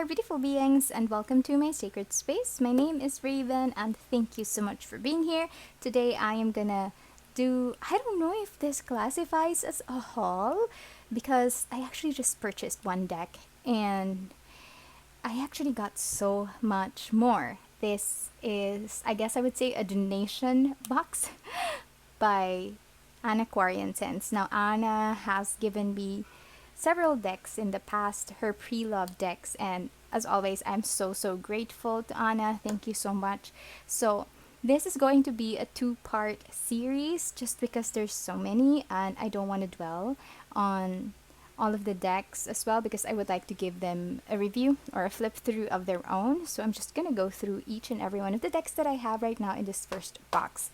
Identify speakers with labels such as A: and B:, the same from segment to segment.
A: there, beautiful beings, and welcome to my sacred space. My name is Raven, and thank you so much for being here. Today, I am gonna I don't know if this classifies as a haul because I actually just purchased one deck and I actually got so much more. This is, I guess I would say, a donation box by Anaquarian Sense. Now, Anna has given me several decks in the past, her pre-loved decks, and as always, I'm so grateful to Anna. Thank you so much. So, this is going to be a two-part series just because there's so many and I don't want to dwell on all of the decks as well because I would like to give them a review or a flip through of their own. So I'm just going to go through each and every one of the decks that I have right now in this first box.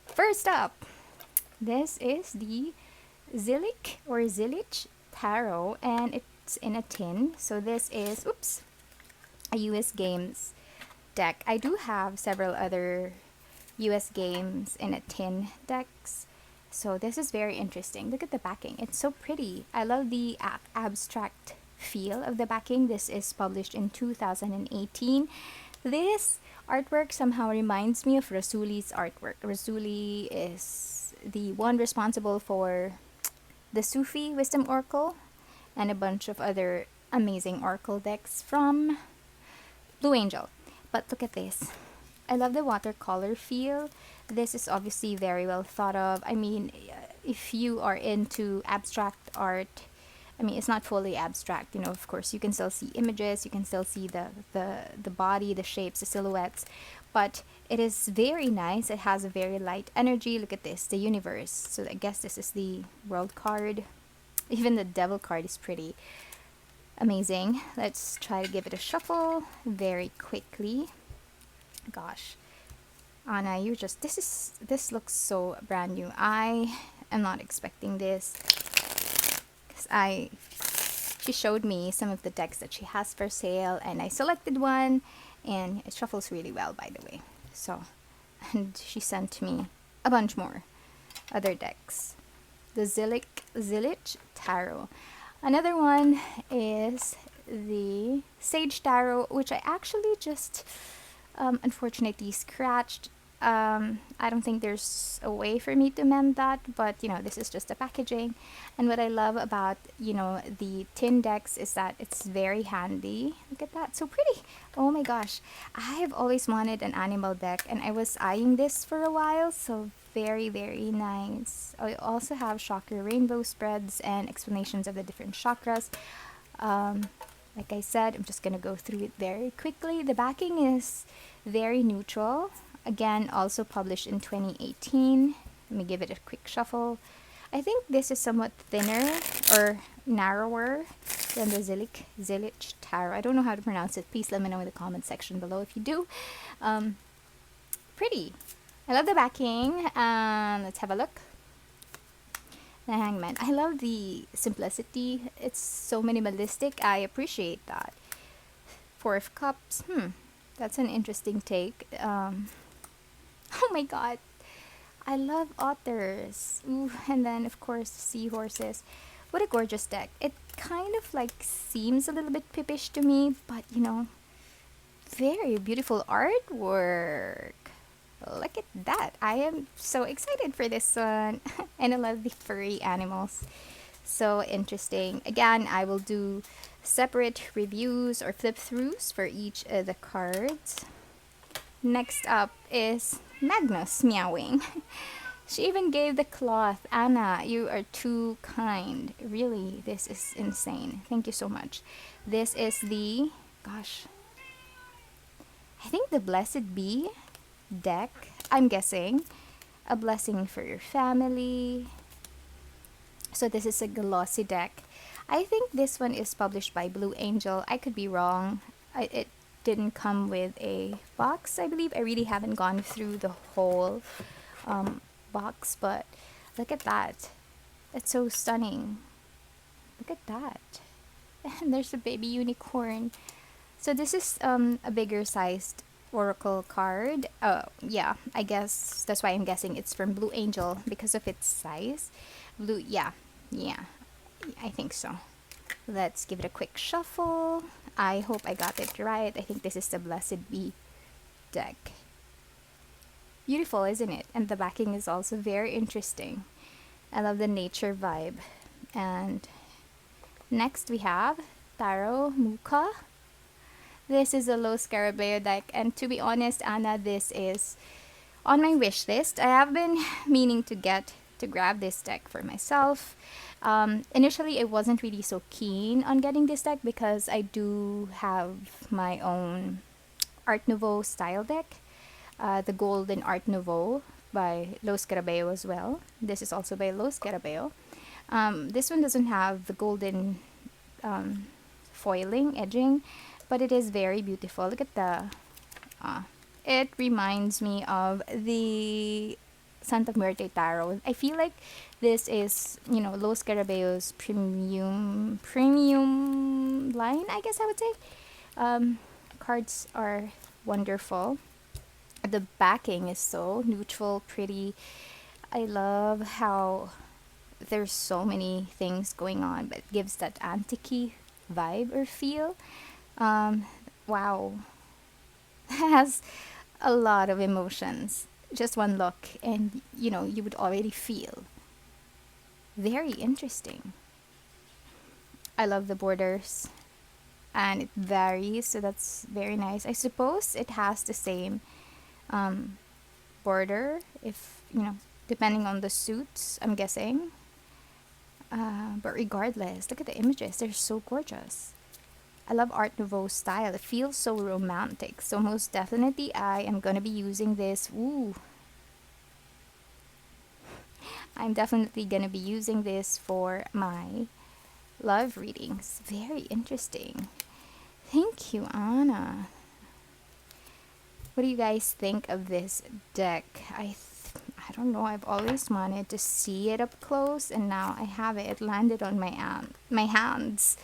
A: First up, this is the Zillique Tarot, and it's in a tin. So this is, a US Games deck. I do have several other US Games in a tin decks. So this is very interesting. Look at the backing. It's so pretty. I love the abstract feel of the backing. This is published in 2018. This artwork somehow reminds me of Rasuli's artwork. Rasuli is the one responsible for the Sufi Wisdom Oracle and a bunch of other amazing Oracle decks from Blue Angel. But look at this. I love the watercolor feel. This is obviously very well thought of. I mean, if you are into abstract art, I mean, it's not fully abstract, you know, of course, you can still see images, you can still see the body, the shapes, the silhouettes, but it is very nice. It has a very light energy. Look at this, the universe. So I guess this is the world card. Even the devil card is pretty amazing. Let's try to give it a shuffle very quickly. Gosh, Anna, this looks so brand new. I am not expecting this because she showed me some of the decks that she has for sale and I selected one and it shuffles really well, by the way. So, and she sent me a bunch more other decks. The Zillique Tarot. Another one is the Sage Tarot, which I actually just unfortunately scratched. I don't think there's a way for me to mend that, but you know, this is just the packaging. And what I love about, you know, the tin decks is that it's very handy. Look at that, so pretty. Oh my gosh, I have always wanted an animal deck and I was eyeing this for a while, so very nice. I also have chakra rainbow spreads and explanations of the different chakras. Like I said, I'm just gonna go through it very quickly. The backing is very neutral. Again, also published in 2018. Let me give it a quick shuffle. I think this is somewhat thinner or narrower than the Zillique Tarot. I don't know how to pronounce it. Please let me know in the comment section below if you do. Pretty. I love the backing. Let's have a look. The Hangman. I love the simplicity. It's so minimalistic. I appreciate that. Four of Cups. That's an interesting take. Oh my god. I love otters. Ooh, and then of course seahorses. What a gorgeous deck. It kind of like seems a little bit pippish to me, but you know, very beautiful artwork. Look at that. I am so excited for this one. And I love the furry animals. So interesting. Again, I will do separate reviews or flip throughs for each of the cards. Next up is Magnus meowing. She even gave the cloth. Anna, you are too kind. Really, this is insane. Thank you so much. This is the, gosh, I think the Blessed Bee deck. I'm guessing. A blessing for your family. So this is a glossy deck. I think this one is published by Blue Angel. I could be wrong. It didn't come with a box, I believe. I really haven't gone through the whole box, but look at that. It's so stunning. Look at that. And there's a baby unicorn. So this is a bigger sized oracle card. Yeah, I guess that's why I'm guessing it's from Blue Angel because of its size. Yeah, I think so. Let's give it a quick shuffle. I hope I got it right. I think this is the Blessed Bee deck. Beautiful, isn't it? And the backing is also very interesting. I love the nature vibe. And next we have Tarot Mukha. This is a low Scarabeo deck, and to be honest, Anna, this is on my wish list. I have been meaning to grab this deck for myself. Initially, I wasn't really so keen on getting this deck because I do have my own Art Nouveau style deck, the Golden Art Nouveau by Los Scarabeo as well. This is also by Los Scarabeo. This one doesn't have the golden foiling, edging, but it is very beautiful. Look at the... it reminds me of the Santa Muerte Tarot. I feel like this is, Los Scarabeo's premium line, I guess I would say. Cards are wonderful. The backing is so neutral, pretty. I love how there's so many things going on, but it gives that antique vibe or feel. Wow. Has a lot of emotions. Just one look and you would already feel. Very interesting. I love the borders and it varies, so that's very nice. I suppose it has the same border if depending on the suits, I'm guessing. But regardless, look at the images, they're so gorgeous. I love Art Nouveau style. It feels so romantic. So most definitely I am going to be using this. Ooh. I'm definitely going to be using this for my love readings. Very interesting. Thank you, Anna. What do you guys think of this deck? I don't know. I've always wanted to see it up close, and now I have it. It landed on my hands.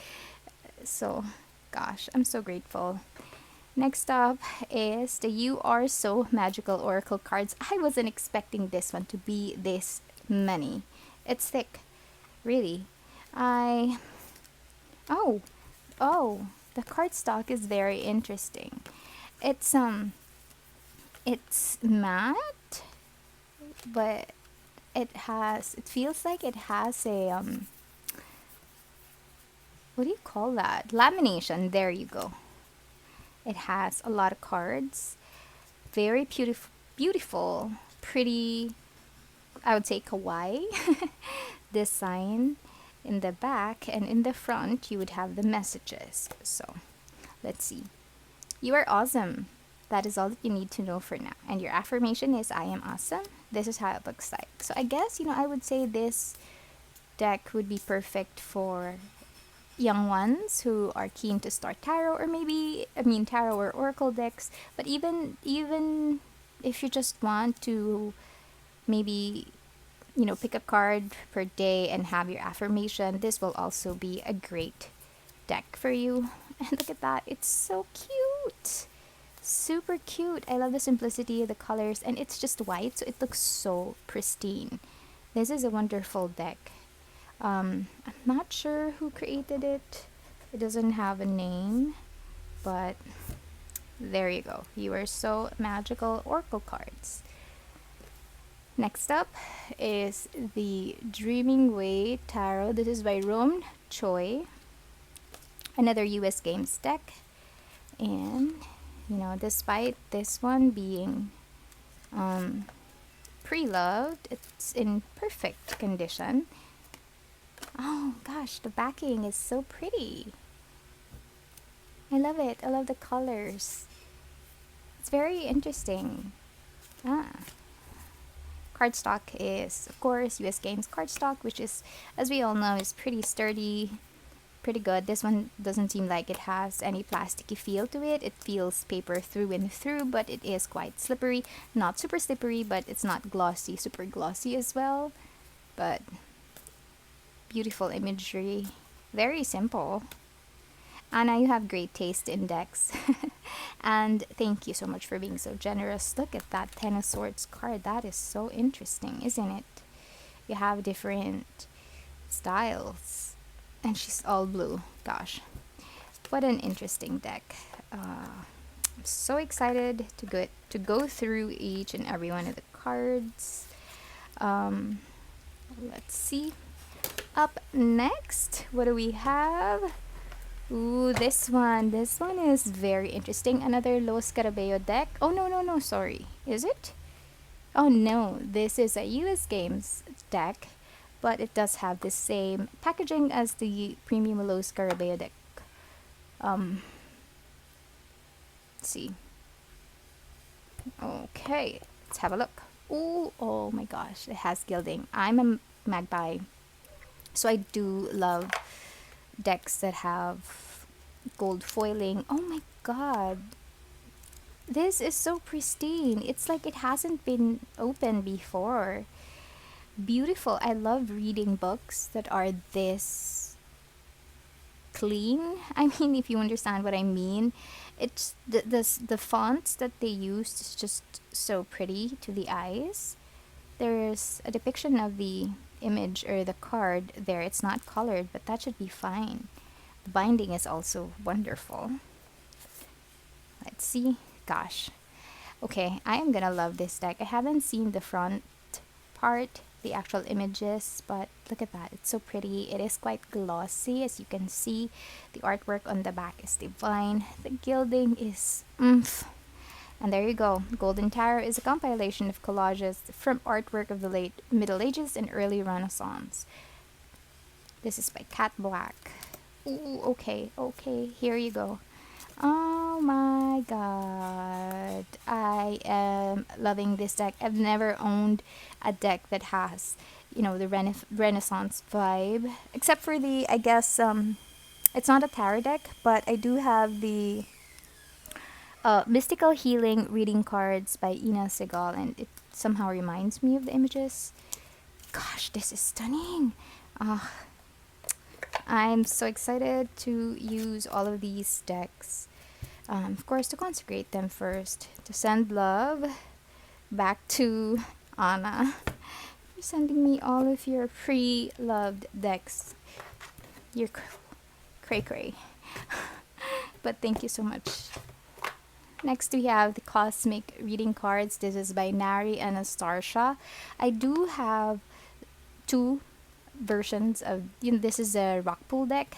A: So, gosh, I'm so grateful. Next up is the You Are So Magical Oracle cards. I wasn't expecting this one to be this many. It's thick, really. Oh, the cardstock is very interesting. It's matte, but it feels like it has a what do you call that? Lamination. There you go. It has a lot of cards. Very beautiful, pretty, I would say kawaii design in the back, and in the front you would have the messages. So let's see. You are awesome. That is all that you need to know for now. And your affirmation is I am awesome. This is how it looks like. So I guess, I would say this deck would be perfect for young ones who are keen to start tarot, or maybe tarot or oracle decks. But even if you just want to maybe pick a card per day and have your affirmation, this will also be a great deck for you. And look at that, it's so cute, super cute. I love the simplicity of the colors, and it's just white, so it looks so pristine. This is a wonderful deck. I'm not sure who created it. It doesn't have a name, but there you go. You Are So Magical Oracle cards. Next up is the Dreaming Way Tarot. This is by Rome Choi. Another US Games deck. And, despite this one being pre-loved, it's in perfect condition. Oh gosh, the backing is so pretty. I love it. I love the colors. It's very interesting. Cardstock is, of course, US Games cardstock, which is, as we all know, is pretty sturdy, pretty good. This one doesn't seem like it has any plasticky feel to it. It feels paper through and through, but it is quite slippery. Not super slippery, but it's not glossy, super glossy as well. But beautiful imagery. Very simple. Anna, you have great taste in decks. And thank you so much for being so generous. Look at that Ten of Swords card. That is so interesting, isn't it? You have different styles. And she's all blue. Gosh. What an interesting deck. I'm so excited to go through each and every one of the cards. Let's see. Up next, what do we have? Ooh, this one. This one is very interesting. Another Los Carabeo deck. Oh, no, sorry. Is it? Oh, no. This is a US Games deck, but it does have the same packaging as the Premium Los Carabeo deck. Let's see. Okay, let's have a look. Ooh, oh my gosh, it has gilding. I'm a magpie, so I do love decks that have gold foiling. Oh my god, this is so pristine. It's like it hasn't been opened before. Beautiful. I love reading books that are this clean. I mean, if you understand what I mean, it's the fonts that they used is just so pretty to the eyes. There's a depiction of the image or the card there. It's not colored, but that should be fine. The binding is also wonderful. Let's see. Gosh. Okay, I am gonna love this deck. I haven't seen the front part, the actual images, but look at that. It's so pretty. It is quite glossy, as you can see. The artwork on the back is divine. The gilding is oomph. And there you go. Golden Tarot is a compilation of collages from artwork of the late Middle Ages and early Renaissance. This is by Cat Black. Ooh, okay, here you go. Oh my god. I am loving this deck. I've never owned a deck that has, you know, the Renaissance vibe. Except for the, I guess, it's not a tarot deck, but I do have the Mystical Healing reading cards by Ina Segal, and it somehow reminds me of the images. Gosh, this is stunning. I'm so excited to use all of these decks. Of course, to consecrate them first, to send love back to Anna. You're sending me all of your pre-loved decks. You're cray-cray. But thank you so much. Next, we have the Cosmic Reading Cards. This is by Nari Anastasia. I do have two versions of, you know, this is a rock pool deck,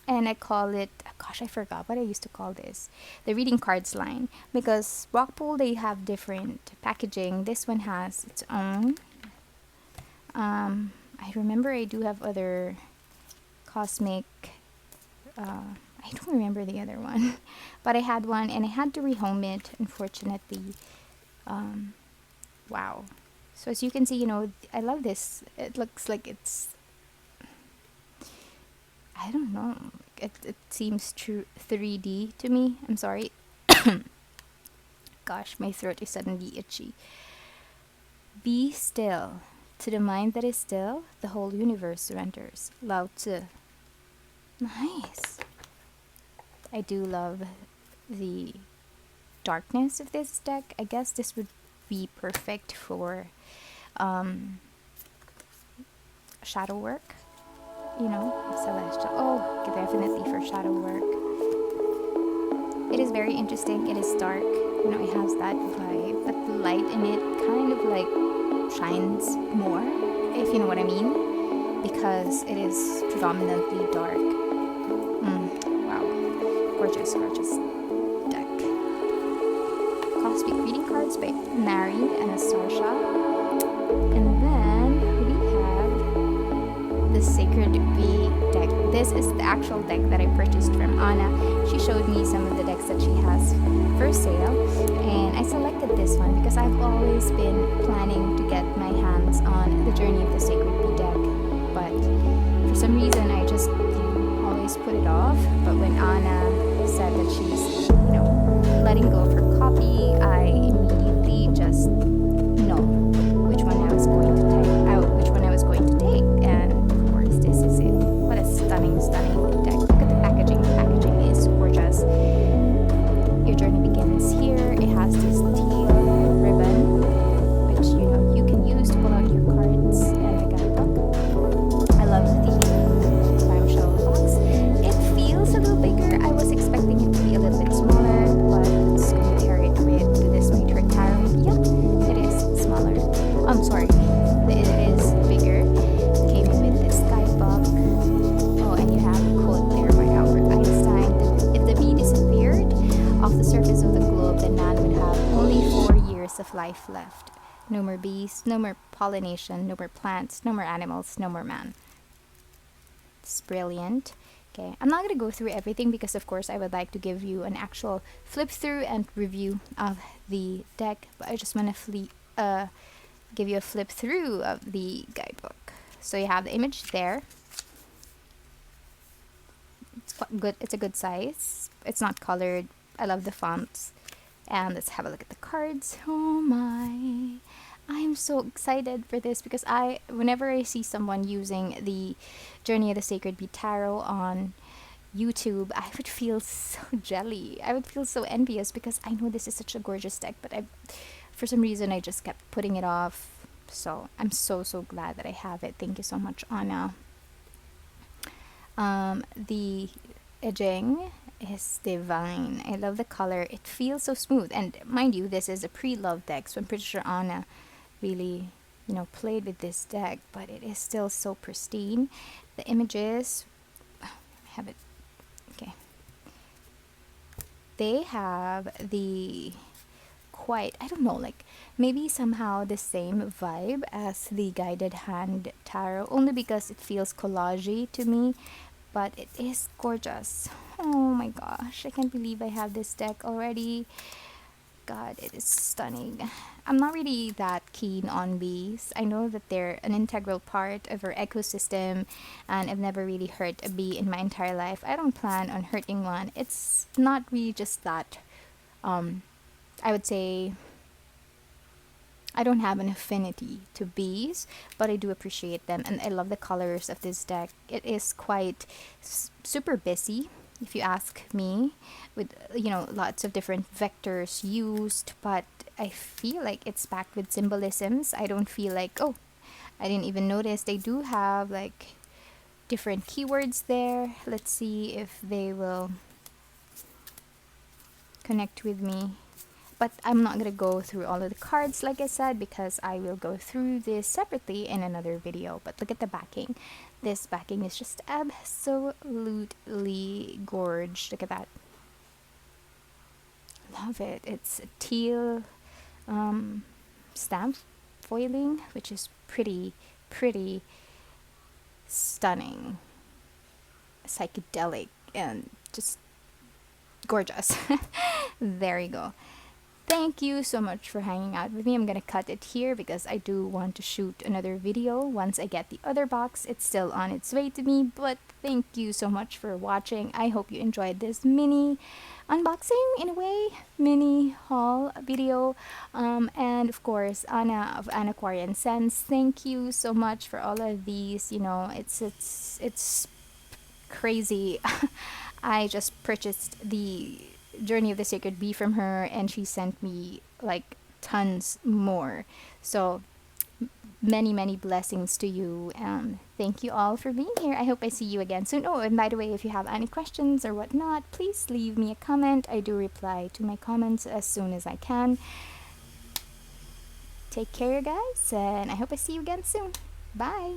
A: and I call it, gosh, I forgot what I used to call this, the reading cards line, because rock pool, they have different packaging. This one has its own. I remember I do have other cosmic, I don't remember the other one, but I had one and I had to rehome it, unfortunately. Wow. So as you can see, you know, I love this. It looks like it's, I don't know, it seems true 3D to me. I'm sorry. Gosh, my throat is suddenly itchy. Be still. To the mind that is still, the whole universe surrenders. Lao Tzu. Nice. I do love the darkness of this deck. I guess this would be perfect for shadow work, you know, celestial. Oh, definitely for shadow work. It is very interesting. It is dark, you know, it has that vibe, but the light in it kind of like shines more, if you know what I mean, because it is predominantly dark. Wow, gorgeous deck. Cosmic Reading Cards by Nari Anastasia. And then we have the Sacred Bee deck. This is the actual deck that I purchased from Anna. She showed me some of the decks that she has for sale, and I selected this one because I've always been planning to get my hands on the Journey of the Sacred Bee deck, but for some reason I just always put it off. But when Anna said that she's, you know, letting go of her copy, I immediately just know which one I was going to take, and of course this is it. What a stunning deck. Look at the packaging. The packaging is gorgeous. Your journey begins here. It has this teal ribbon, which, you know, you can use to pull out your cards and the guidebook. I love the clamshell box. It feels a little bigger. I was globe, then man would have only 4 years of life left. No more bees, no more pollination, no more plants, no more animals, no more man. It's brilliant. Okay, I'm not going to go through everything because of course I would like to give you an actual flip through and review of the deck, but I just want to give you a flip through of the guidebook. So you have the image there. It's quite good. It's a good size. It's not colored. I love the fonts. And let's have a look at the cards. Oh my. I'm so excited for this because whenever I see someone using the Journey of the Sacred Bee Tarot on YouTube, I would feel so jelly. I would feel so envious because I know this is such a gorgeous deck, but for some reason I just kept putting it off. So I'm so glad that I have it. Thank you so much, Anna. The edging is divine. I love the color. It feels so smooth. And mind you, this is a pre-love deck, so I'm pretty sure Anna really, played with this deck, but it is still so pristine. The images, have it, okay. They have the I don't know, like maybe somehow the same vibe as the Guided Hand Tarot, only because it feels collagey to me, but it is gorgeous. Oh my gosh, I can't believe I have this deck already. God, it is stunning. I'm not really that keen on bees. I know that they're an integral part of our ecosystem, and I've never really hurt a bee in my entire life. I don't plan on hurting one. It's not really just that. I would say I don't have an affinity to bees, but I do appreciate them, and I love the colors of this deck. It is quite super busy, if you ask me, with lots of different vectors used, but I feel like it's packed with symbolisms. I don't feel like, oh, I didn't even notice. They do have like different keywords there. Let's see if they will connect with me. But I'm not going to go through all of the cards, like I said, because I will go through this separately in another video. But look at the backing. This backing is just absolutely gorgeous. Look at that. Love it. It's a teal stamp foiling, which is pretty stunning, psychedelic, and just gorgeous. There you go. Thank you so much for hanging out with me. I'm gonna cut it here because I do want to shoot another video once I get the other box. It's still on its way to me, but thank you so much for watching. I hope you enjoyed this mini unboxing, in a way, mini haul video. And of course, Anna of Anaquarian Sense, thank you so much for all of these. It's crazy. I just purchased the Journey of the Sacred Bee from her, and she sent me like tons more. So many blessings to you, and thank you all for being here. I hope I see you again soon. Oh, and by the way, if you have any questions or whatnot, please leave me a comment. I do reply to my comments as soon as I can. Take care, guys, and I hope I see you again soon. Bye.